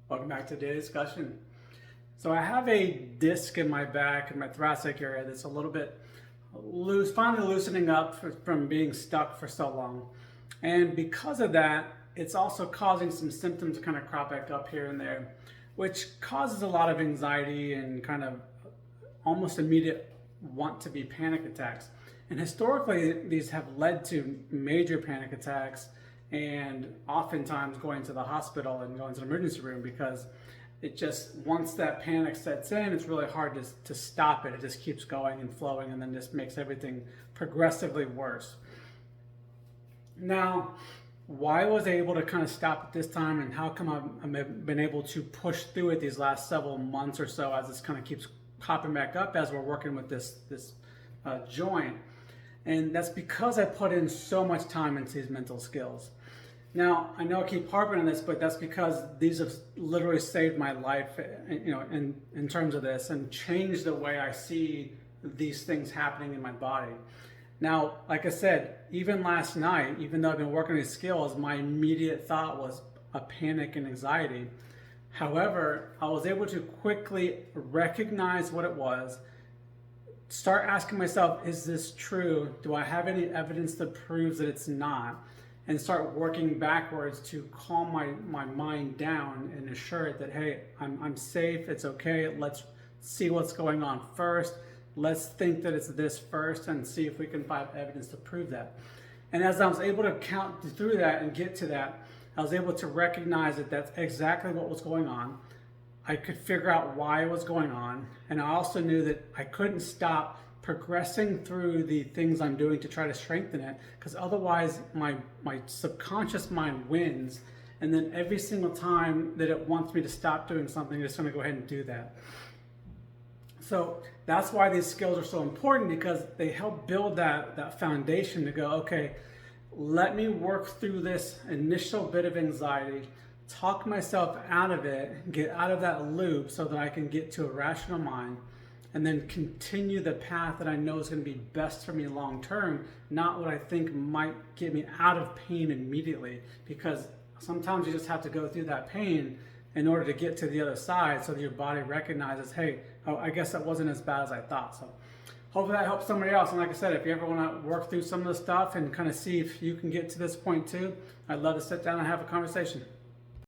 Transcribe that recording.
Welcome back to today's discussion. So I have a disc in my back in my thoracic area that's a little bit loose, finally loosening up from being stuck for so long. And because of that, it's also causing some symptoms to kind of crop back up here and there, which causes a lot of anxiety and kind of almost immediate want to be panic attacks. And historically, these have led to major panic attacks and oftentimes going to the hospital and going to the emergency room because it just, once that panic sets in, it's really hard to stop it. It just keeps going and flowing and then just makes everything progressively worse. Now, why was I able to kind of stop at this time, and how come I've been able to push through it these last several months or so as this kind of keeps popping back up as we're working with this joint? And that's because I put in so much time into these mental skills. Now, I know I keep harping on this, but that's because these have literally saved my life, in terms of this, and changed the way I see these things happening in my body. Now, like I said, even last night, even though I've been working on these skills, my immediate thought was a panic and anxiety. However, I was able to quickly recognize what it was, start asking myself, is this true? Do I have any evidence that proves that it's not? And start working backwards to calm my mind down and assure it that, hey, I'm safe, it's okay, let's see what's going on first. Let's think that it's this first and see if we can find evidence to prove that. And as I was able to count through that and get to that, I was able to recognize that that's exactly what was going on. I could figure out why it was going on. And I also knew that I couldn't stop progressing through the things I'm doing to try to strengthen it, because otherwise my subconscious mind wins. And then every single time that it wants me to stop doing something, it's going to go ahead and do that. So that's why these skills are so important, because they help build that foundation to go, okay, let me work through this initial bit of anxiety, talk myself out of it, get out of that loop so that I can get to a rational mind, and then continue the path that I know is going to be best for me long term, not what I think might get me out of pain immediately, because sometimes you just have to go through that pain in order to get to the other side so that your body recognizes, hey, oh, I guess that wasn't as bad as I thought. So hopefully that helps somebody else. And like I said, if you ever want to work through some of the stuff and kind of see if you can get to this point too, I'd love to sit down and have a conversation.